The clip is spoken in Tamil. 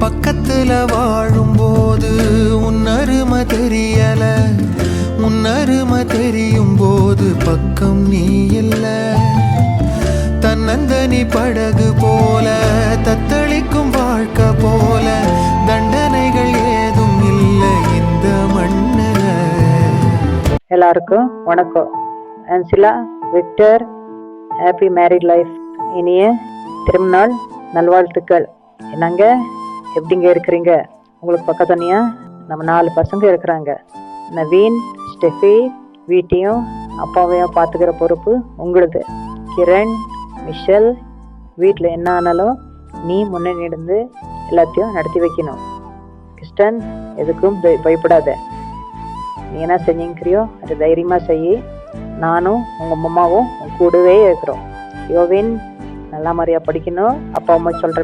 பக்கத்துல வாழும்போது உன்னருமை தெரியல, உன்னருமை தெரியும் போது பக்கம் நீ இல்ல. தன்னந்தனி படகு போல தத்தளிக்கும் வாழ்க்கை போல தண்டனைகள் ஏதும் இல்லை இந்த மண்ணுல. எல்லாருக்கும் வணக்கம். ஆன்சிலா விக்டர், ஹாப்பி மேரிட் லைஃப். இனிய திருநாள் நல்வாழ்த்துக்கள். என்னங்க, எப்படிங்க இருக்கிறீங்க? உங்களுக்கு பக்கத்தனியா நம்ம 4 பசங்க இருக்கிறாங்க. நவீன், ஸ்டெஃபி வீட்டையும் அப்பாவையும் பார்த்துக்கிற பொறுப்பு உங்களுது. கிரண், மிஷல், வீட்டில் என்ன ஆனாலும் நீ முன்னணி இருந்து எல்லாத்தையும் நடத்தி வைக்கணும். கிறிஸ்டன், எதுக்கும் பயப்படாத. நீ என்ன செஞ்சுக்கிறியோ அது தைரியமாக செய்யி. நானும் உங்கள் அம்மாவும் உன் கூடவே இருக்கிறோம். யோவின், நல்லா மாதிரியா படிக்கணும். அப்பா அம்மா சொல்கிற